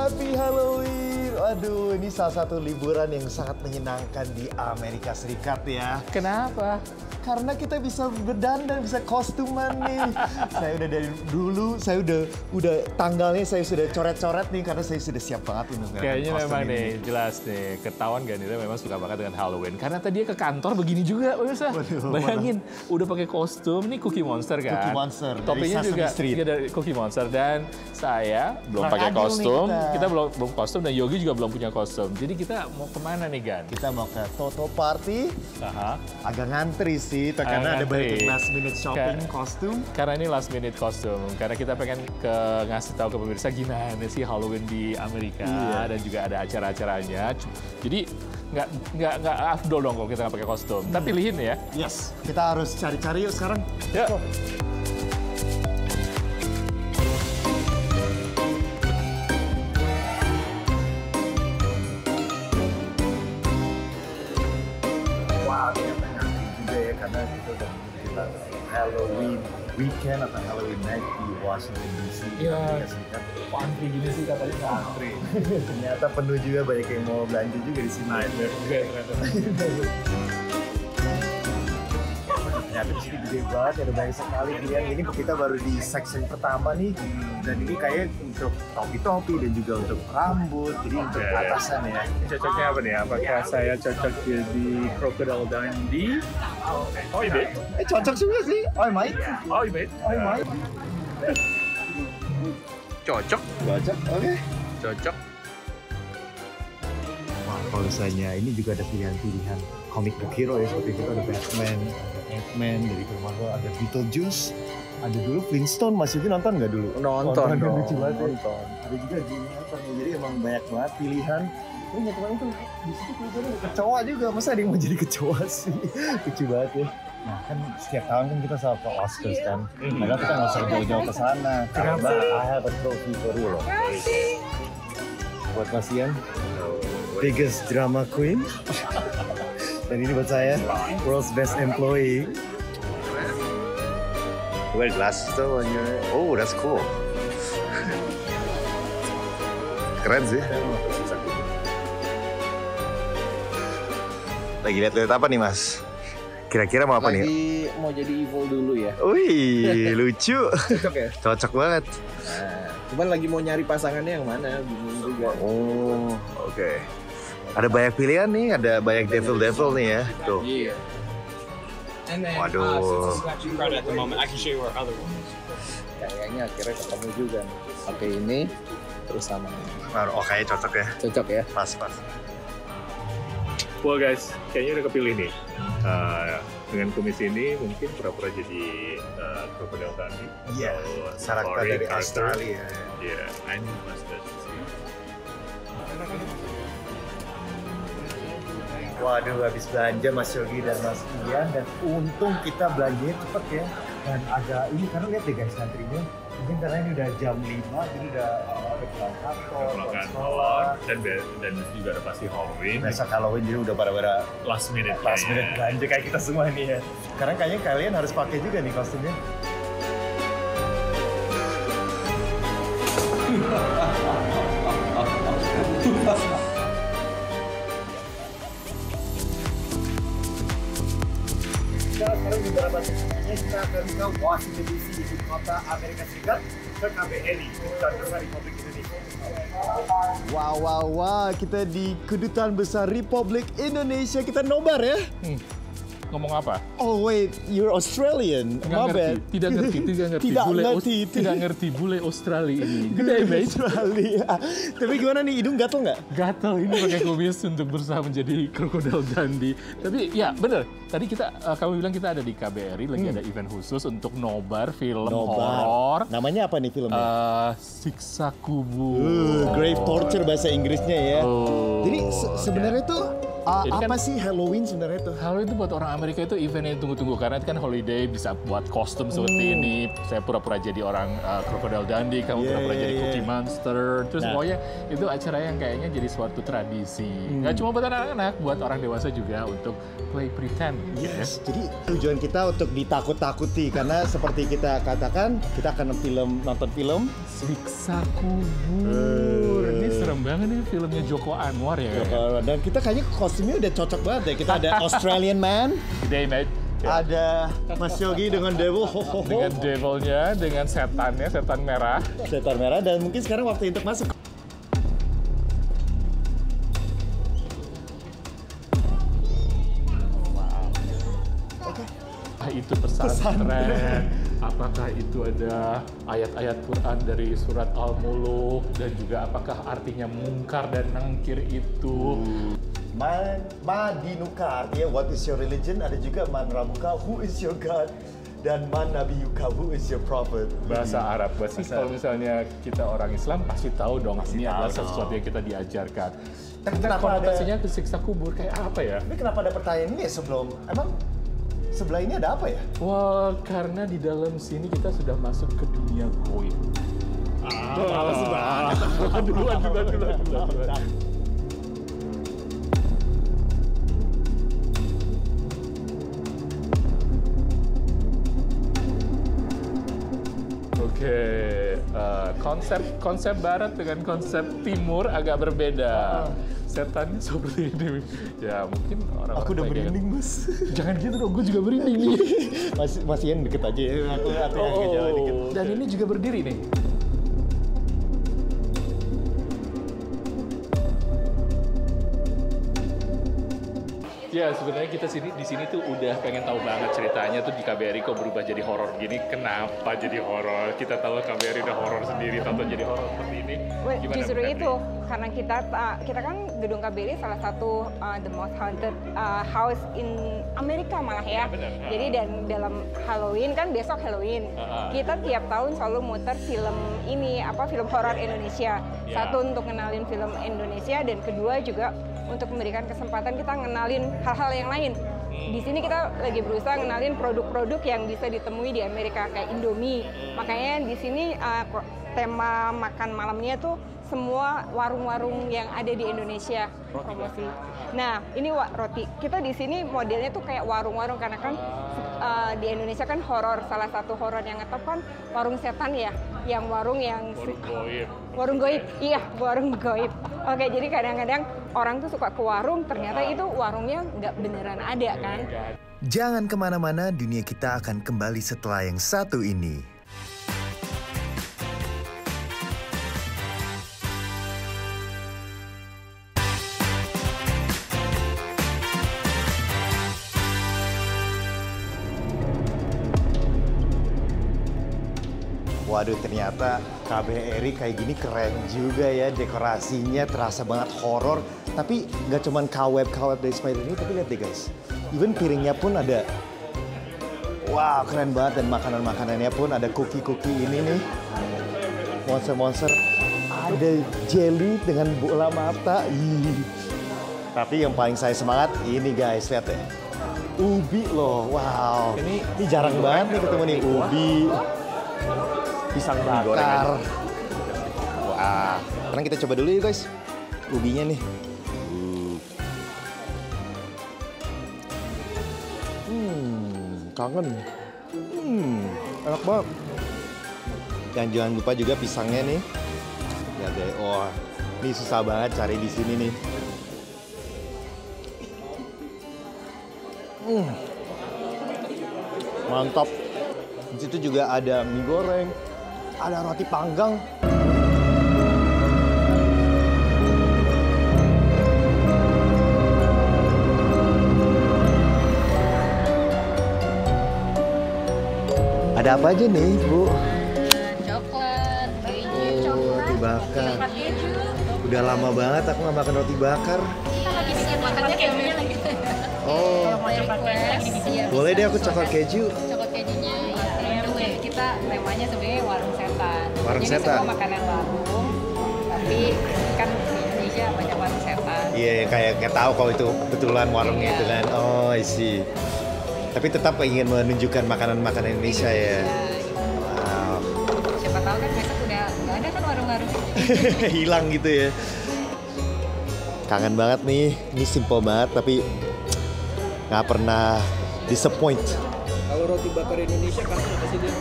Happy Halloween. Aduh, ini salah satu liburan yang sangat menyenangkan di Amerika Serikat ya. Kenapa? Karena kita bisa berdandan, bisa kostuman nih. Saya udah dari dulu, saya udah tanggalnya saya sudah coret-coret nih karena saya sudah siap banget ini. Kayaknya memang nih, jelas nih, ketahuan Ganira memang suka banget dengan Halloween. Karena tadi dia ke kantor begini juga, pemirsa. Bayangin, udah pakai kostum, nih Cookie Monster kan? Cookie Monster, Topinya dari juga Street. dari Cookie Monster. Dan saya belum pakai kostum, kita belum kostum, dan Yogi juga belum punya kostum. Jadi kita mau kemana nih, Gan? Kita mau ke Toto Party. Agak ngantri sih, karena ada banyak last minute shopping kostum. Karena ini last minute kostum, karena kita pengen ngasih tahu ke pemirsa gimana sih Halloween di Amerika, dan juga ada acara-acaranya. Jadi nggak afdol dong kalau kita nggak pakai kostum. Kita pilihin ya. Yes, kita harus cari-cari yuk sekarang. Yuk. Karena itu udah kita Halloween weekend atau Halloween night di Washington DC. Iya, antri gini sih katanya nggak antri. Ternyata penuh juga, banyak yang mau belanja juga di sini. Juga ternyata. Ternyata di sini gede banget, ada banyak sekali pilihan. Ini kita baru di section pertama nih, dan ini kayak untuk topi-topi dan juga untuk rambut, jadi untuk atasan ya. Cocoknya apa nih? Apakah saya cocok jadi Crocodile Dundee? Oh, iya. Cocok juga sih. Oh, Mike. Oh, iya. Oh, Mike. Cocok. Cocok, oke. Cocok. Wah, kalau misalnya ini juga ada pilihan-pilihan comic book hero ya, seperti itu ada Batman, ada Ant-Man, dari Marvel, ada Beetlejuice, ada dulu Flintstone. Mas Yuki nonton nggak dulu? Nonton dong. Lucu banget. Nonton. Ada juga Jimmy Neutron, jadi emang banyak banget pilihan. Oh, ya teman itu di situ kelihatannya kecoa juga. Masa ada yang mau jadi kecoa sih? Lucu banget ya. Nah kan setiap tahun kan kita sama Pak Oscars kan. Padahal kita nggak usah jauh-jauh ke sana. Karena I have a trophy for you loh. Buat Mas Ian, biggest drama queen. Dan ini buat saya, world's best employee. Wear glasses though when you're... Oh, that's cool. Keren sih. Lagi lihat-lihat apa nih, Mas? Kira-kira mau apa nih? Lagi mau jadi evil dulu ya. Wih, lucu. Cocok ya? Cocok banget. Nah, cuman lagi mau nyari pasangannya yang mana, bingung juga. Oh, oke. Ada banyak pilihan nih, ada banyak devil-devil nih ya. Tuh. Iya. Waduh. Kayaknya akhirnya ketemu juga nih. Oke, ini terus sama ini. Oh, kayaknya cocok ya. Cocok ya? Pas. Well guys, kayaknya udah kepilih nih. Dengan kumis ini mungkin pura-pura jadi Crocodile Dundee. Iya, karakter dari Australia. Iya, I need mustache. Waduh, habis belanja Mas Yogi dan Mas Ian, dan untung kita belanjanya cepet ya. Dan agak ini, karena lihat deh guys antrinya. Mungkin karena ini udah jam 5, jadi udah pulang kantor, dan juga ada pasti Halloween. besok Halloween, jadi udah pada Last minute belanja kayak kita semua nih ya. Karena kayaknya kalian harus pakai juga nih kostumnya. Sekarang juga kita akan ke Washington DC, ibu kota Amerika Serikat, ke KBRI, Kedutaan Besar Republik Indonesia. Wah, kita di Kedutaan Besar Republik Indonesia, kita nobar ya. Ngomong apa? Oh wait, you're Australian. Tidak ngerti bule Australia ini. Gede banget. Australia. Tapi gimana nih, hidung gatel nggak? Gatel ini pakai kumis untuk berusaha menjadi Crocodile Dundee. Tapi ya bener, tadi kamu bilang kita ada di KBRI, lagi ada event khusus untuk nobar film horor. Namanya apa nih filmnya? Siksa Kubur. Grave Torture bahasa Inggrisnya ya. Jadi sebenarnya tuh apa kan, sih Halloween sebenarnya tuh? Halloween itu buat orang Amerika itu event yang tunggu-tunggu, karena itu kan holiday, bisa buat kostum seperti ini. Saya pura-pura jadi orang Crocodile Dundee, kamu pura-pura jadi Cookie Monster. Terus pokoknya itu acara yang kayaknya jadi suatu tradisi. Nggak cuma buat anak-anak, buat orang dewasa juga untuk play pretend. Yes. Jadi tujuan kita untuk ditakut-takuti, karena seperti kita katakan, kita akan nonton film Siksa Kubur. Ini serem banget nih filmnya Joko Anwar ya. Dan kita kayaknya kostumnya udah cocok banget ya. Kita ada Australian Man, Day Night. ada Mas Yogi dengan Devil, Dengan devilnya, dengan setannya, setan merah. setan merah, dan mungkin sekarang waktu untuk masuk. Itu pesantren. Apakah itu ada ayat-ayat Quran dari surat Al-Muluk, dan juga apakah artinya mungkar dan nangkir itu? Man dinuka artinya what is your religion, ada juga man rabuka who is your God, dan man nabiyuka who is your prophet. Bahasa Arab. Berarti kalau misalnya kita orang Islam pasti tahu dong ini adalah tahu sesuatu yang kita diajarkan. Tapi Kenapa kenapa konotasinya ke siksa kubur kayak apa ya? Tapi kenapa ada pertanyaan ini sebelum, emang sebelah ini ada apa ya? Wah, karena di dalam sini kita sudah masuk ke dunia goib. Males banget. Duluan. Oke, konsep Barat dengan konsep Timur agak berbeda. Setannya seperti ini. Ya mungkin orang. Aku udah merinding, Mas. Jangan gitu dong, gue juga merinding nih. Masih yang deket aja ya. Aku yang jauh dikit. Dan ini juga berdiri nih. Ya sebenarnya kita di sini tuh udah pengen tahu banget ceritanya tuh di KBRI kok berubah jadi horor gini. Kenapa jadi horor? Kita tahu KBRI udah horor sendiri, tahu jadi horor seperti ini. Gimana Justru bukan itu nih? karena kita kan gedung KBRI salah satu the most haunted house in Amerika malah ya. Benar. Jadi dan dalam Halloween kan besok Halloween. Kita tiap tahun selalu muter film ini film horor Indonesia. Ya. Satu untuk kenalin film Indonesia, dan kedua juga untuk memberikan kesempatan kita ngenalin hal-hal yang lain. Di sini kita lagi berusaha ngenalin produk-produk yang bisa ditemui di Amerika kayak Indomie. Makanya di sini tema makan malamnya tuh semua warung-warung yang ada di Indonesia promosi. Nah, ini roti. Kita di sini modelnya tuh kayak warung-warung karena kan di Indonesia kan horor. Salah satu horor yang ngetop kan warung setan ya, yang warung yang Goib. warung goib. Iya, warung goib. Oke, jadi kadang-kadang orang tuh suka ke warung, ternyata itu warungnya nggak beneran ada kan. Jangan kemana-mana, dunia kita akan kembali setelah yang satu ini. Waduh, ternyata KBRI kayak gini keren juga ya, dekorasinya terasa banget horor. Tapi nggak cuman kaweb-kaweb dari spider ini, tapi lihat deh guys, even piringnya pun ada. Wow, keren banget, dan makanan-makanannya pun ada cookie-cookie ini nih, monster-monster. Ada jelly dengan bola mata. Ih. Tapi yang paling saya semangat ini guys, lihat deh, ubi loh, wow. Ini jarang banget nih ketemu nih ubi. Pisang bakar. Wah, sekarang kita coba dulu ya guys, ubinya nih. Kangen. Enak banget. Dan jangan lupa juga pisangnya nih. Ya deh, wah, ini susah banget cari di sini nih. Mantap. Di situ juga ada mie goreng. Ada roti panggang. Ada apa aja nih, Bu? Coklat, keju, Roti bakar. keju. Udah lama banget aku nggak makan roti bakar. Kita lagi bikin makannya kejunya lagi. Oh, boleh deh aku coklat keju. Coklat kejunya ya. Kita temanya sebenarnya warung setan. Warung Jadi setan. semua makanan warung, tapi kan di Indonesia banyak warung setan. Iya, kayak tahu kalau itu betulan warungnya Iya. itu kan. Oh, I see. Tapi tetap ingin menunjukkan makanan-makanan Indonesia ya. Wow. Siapa tahu kan besok udah nggak ada kan warung-warung. Hilang gitu ya. Kangen banget nih. Ini simple banget tapi nggak pernah disappoint. Kalau roti bakar Indonesia kasih apa sih dia?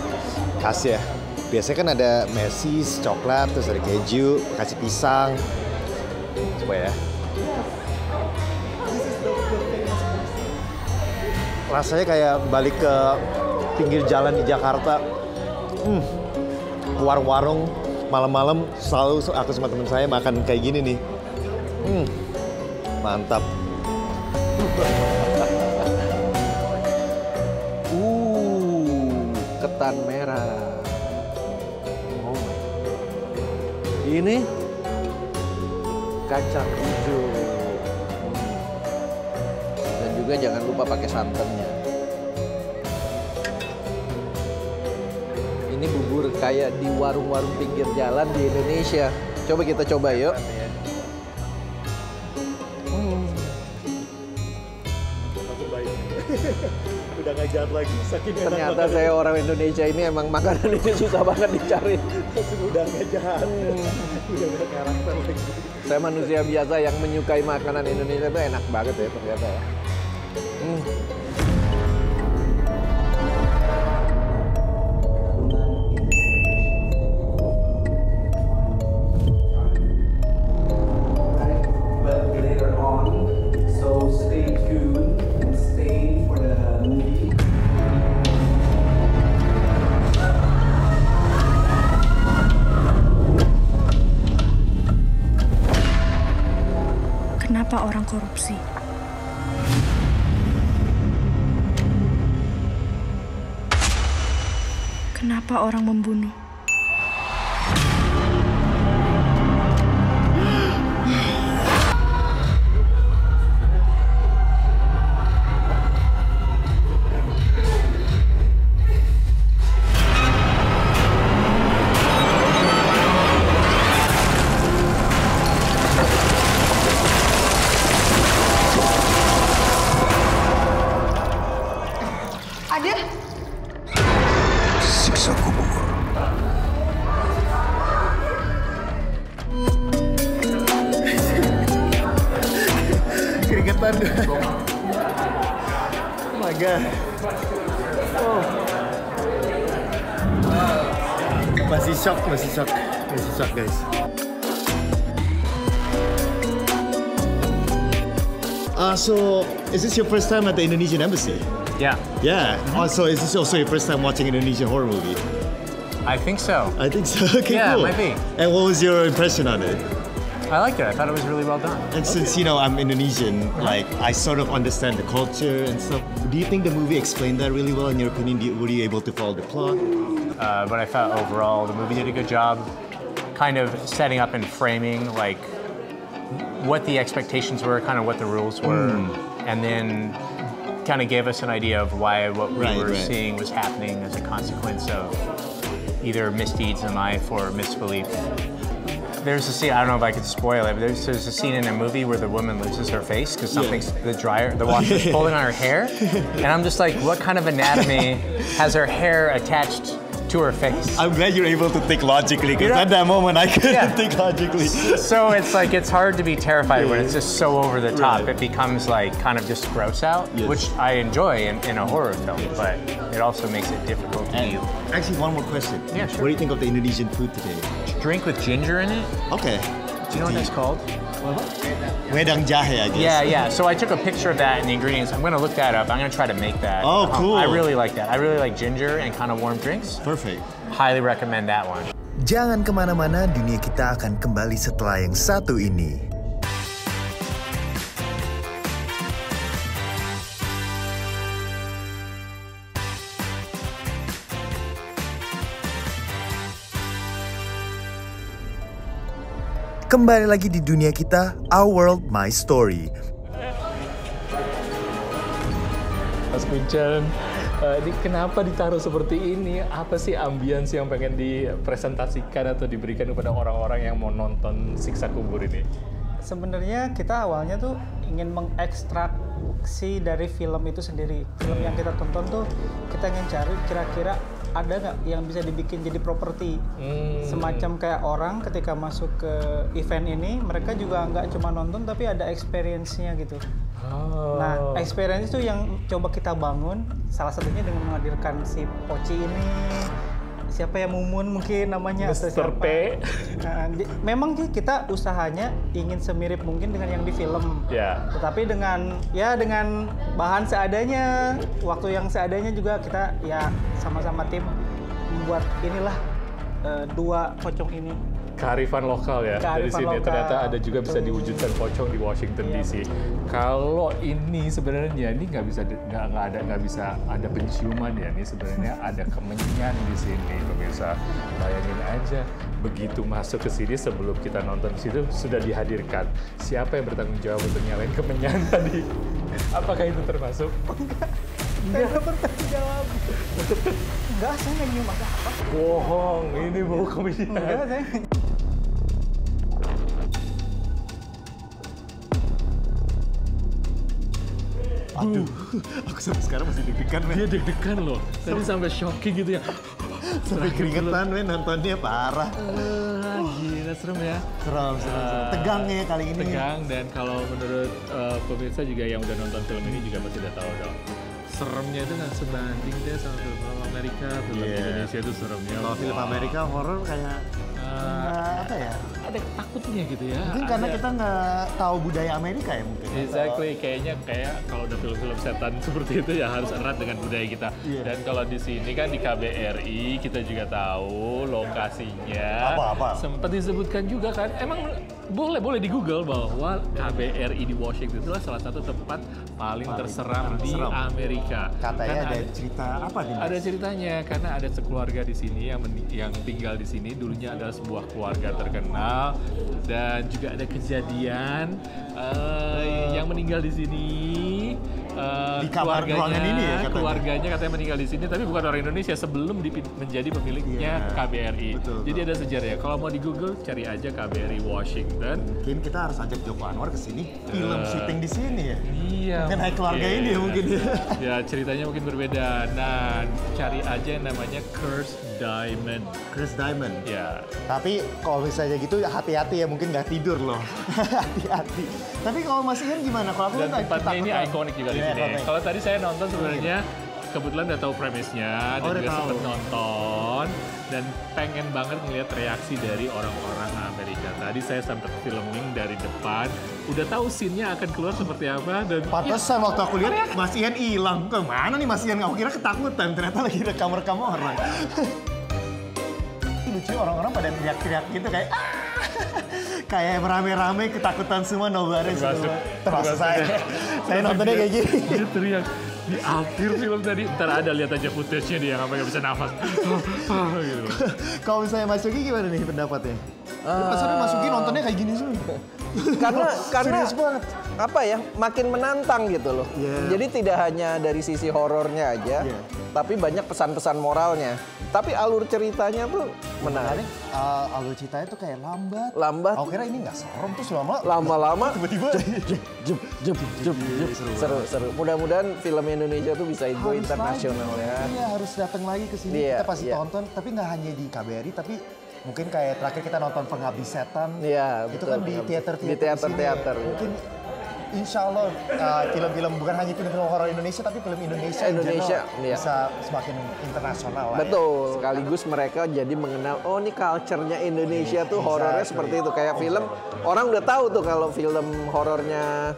Khas ya. Biasanya kan ada mesis, coklat, terus ada keju, kasih pisang. apa ya. Rasanya kayak balik ke pinggir jalan di Jakarta. Warung-warung malam-malam selalu aku sama teman saya makan kayak gini nih. Mantap. Ketan merah. Ini kacang hijau. Dan juga jangan lupa pakai santannya. Ini bubur kayak di warung-warung pinggir jalan di Indonesia. Coba kita coba yuk. Udah gak jahat lagi. Ternyata saya orang Indonesia ini emang makanan ini susah banget dicari. Udah gak jahat. Udah gak karakter lagi. Saya manusia biasa yang menyukai makanan Indonesia itu enak banget ya ternyata ya. Kenapa orang korupsi? Kenapa orang membunuh? Siksa kubur. Keringetan. Oh my god. Masih shock guys. So is this your first time at the Indonesian embassy? Yeah, Yeah. Also, is this also your first time watching an Indonesian horror movie? I think so. I think so. Okay, Yeah, cool. might be. And what was your impression on it? I liked it. I thought it was really well done. And since I'm Indonesian, like I sort of understand the culture and stuff. Do you think the movie explained that really well? In your opinion, were you able to follow the plot? But I thought overall the movie did a good job kind of setting up and framing like what the expectations were, kind of what the rules were, and then kind of gave us an idea of why what we were seeing was happening as a consequence of either misdeeds in life or misbelief. There's a scene, I don't know if I could spoil it, but there's a scene in a movie where the woman loses her face because something's, the washer's pulling on her hair. And I'm just like, what kind of anatomy has her hair attached to her face? I'm glad you're able to think logically, because at that moment I couldn't think logically. So it's like, it's hard to be terrified when it's just so over the top. It becomes like kind of just gross out, which I enjoy in a horror film, but it also makes it difficult to eat. Actually, one more question. Yeah, sure. What do you think of the Indonesian food today? Drink with ginger in it? Okay. Do you know what that's called? Wedang jahe, I guess. Yeah. So I took a picture of that and the ingredients. I'm gonna look that up. I'm gonna try to make that. Oh, cool. I really like that. I really like ginger and kind of warm drinks. Perfect. Highly recommend that one. Jangan kemana-mana, dunia kita akan kembali setelah yang satu ini. Kembali lagi di dunia kita, Our World, My Story. Mas Kuncen, ini kenapa ditaruh seperti ini? Apa sih ambience yang pengen dipresentasikan atau diberikan kepada orang-orang yang mau nonton Siksa Kubur ini? Sebenarnya kita awalnya tuh ingin mengekstraksi dari film itu sendiri. Film yang kita tonton tuh kita ingin cari kira-kira ada nggak yang bisa dibikin jadi properti. Semacam kayak orang ketika masuk ke event ini, mereka juga nggak cuma nonton tapi ada experience-nya gitu. Nah, experience itu yang coba kita bangun, salah satunya dengan menghadirkan si Poci ini, siapa ya, Mumun mungkin namanya, atau Mr. siapa. P. Nah, memang sih kita usahanya ingin semirip mungkin dengan yang di film. Ya. Tetapi dengan bahan seadanya, waktu yang seadanya juga kita ya sama-sama tim membuat inilah dua pocong ini. Kearifan lokal ya dari Kearifan sini. lokal. Ternyata ada juga bisa diwujudkan pocong di Washington DC. Kalau ini sebenarnya ini nggak bisa ada penciuman ya. Ini sebenarnya ada kemenyan di sini, pemirsa. Bayangin aja begitu masuk ke sini sebelum kita nonton situ sudah dihadirkan. Siapa yang bertanggung jawab untuk nyalain kemenyan tadi? Apakah itu termasuk? Saya nggak bertanggung jawab. Enggak, saya nggak nyium apa-apa. Bohong, ini bau kemenyan. Enggak, saya. Aduh, aku sampai sekarang masih deg-degan, men. Dia deg-degan loh. Tadi sampai shocking gitu ya. Sampai keringetan, men, nontonnya parah. Gila, serem ya. Seram. Tegang ya kali ini. Tegang, dan kalau menurut pemirsa juga yang udah nonton film ini juga pasti udah tahu dong. Seremnya itu nggak sebanding deh sama film Amerika. Film Indonesia itu seremnya. Kalau film Amerika horor kayak apa ya? Ada takutnya gitu ya. Mungkin karena kita nggak tahu budaya Amerika ya mungkin. Exactly, kayaknya kalau udah film-film setan seperti itu ya harus erat dengan budaya kita. Dan kalau di sini kan di KBRI kita juga tahu lokasinya. Apa? Sempat disebutkan juga kan. Emang boleh di Google bahwa KBRI di Washington itulah salah satu tempat paling terseram di Amerika. Katanya ada cerita apa nih? Ada ceritanya karena ada sekeluarga di sini yang tinggal di sini dulunya adalah sebuah keluarga terkenal, dan juga ada kejadian yang meninggal di sini. Di kamar ruangan ini ya katanya? Keluarganya katanya meninggal di sini, tapi bukan orang Indonesia sebelum menjadi pemiliknya KBRI. Betul. Jadi ada sejarahnya. Kalau mau di Google cari aja KBRI Washington. Mungkin kita harus ajak Joko Anwar ke sini, film syuting di sini ya. Iya. Mungkin naik keluarga ini ya mungkin ya. Ya ceritanya mungkin berbeda. Nah, cari aja yang namanya Cursed Diamond. Chris Diamond. Ya. Tapi kalau misalnya gitu ya hati-hati ya, mungkin nggak tidur loh. Hati-hati. Tapi kalau Mas Ian gimana? Kalau aku Dan kan tempatnya ini ikonik juga di Iya, sini. ikonik. Kalau tadi saya nonton sebenarnya kebetulan udah tahu premisnya dan udah juga tahu. sempet nonton dan pengen banget ngeliat reaksi dari orang-orang Amerika. Tadi saya sempat filming dari depan, udah tahu scene-nya akan keluar seperti apa, dan Pantesan waktu aku lihat Mas Ian hilang. Kemana nih Mas Ian? Aku kira ketakutan, ternyata lagi rekam-rekam orang. Lucu, orang-orang pada teriak-teriak gitu kayak kayak merame-rame ketakutan semua, nobarin semua. Termasuk saya. Saya nontonnya kayak gini. Dia teriak di akhir film tadi, ntar ada lihat aja footage-nya dia sampai nggak bisa nafas. Gitu. Kalau misalnya Mas Yogi gimana nih pendapatnya? Pas udah Mas Yogi nontonnya kayak gini semua. Karena Serius banget. apa ya, makin menantang gitu loh. Jadi tidak hanya dari sisi horornya aja, tapi banyak pesan-pesan moralnya. Tapi alur ceritanya tuh menarik. Alur ceritanya tuh kayak lambat. Lambat. Aku kira ini nggak serem, terus Lama-lama tiba-tiba seru. Mudah-mudahan film Indonesia tuh bisa go internasional ya. Iya, harus datang lagi ke sini. Iya, Kita pasti tonton, tapi nggak hanya di KBRI, tapi mungkin kayak terakhir kita nonton Pengabdi Setan. Iya, Itu betul. kan di teater-teater. Di teater-teater. sini. Mungkin insya Allah film-film bukan hanya film-film horor Indonesia, tapi film Indonesia in general iya. bisa semakin internasional lah. Betul, sekaligus mereka jadi mengenal, oh ini culture-nya Indonesia tuh horornya seperti itu. Kayak film, orang udah tahu tuh kalau film horornya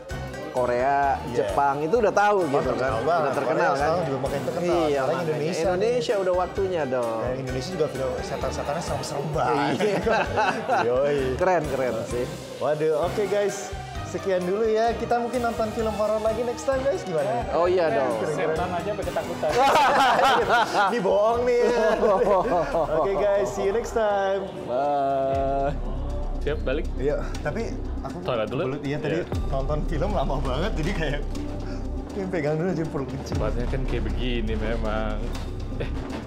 Korea, Jepang itu udah tahu gitu kan. Udah terkenal kan. Juga makin terkenal. Iya, Sekarang makanya Indonesia udah waktunya dong. Dan Indonesia juga film setan-setannya serem-serem banget. Yoi. Keren sih. Waduh, oke guys. Sekian dulu ya. Kita mungkin nonton film horor lagi next time guys. Gimana? Oh iya dong. Setan aja sampai ketakutan. Ini bohong nih. Oke guys, see you next time. Bye. Siap, balik. Iya, tapi aku Toilet dulu? Iya, tadi nonton film lama banget, jadi kayak pegang dulu aja perut kecil. Tempatnya kan kayak begini memang.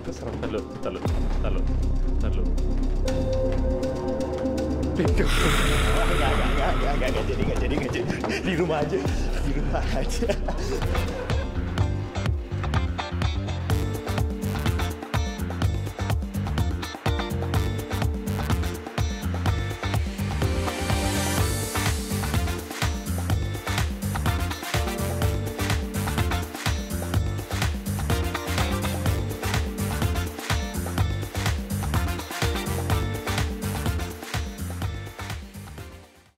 Itu serem. Ntar lu. Enggak jadi. Di rumah aja.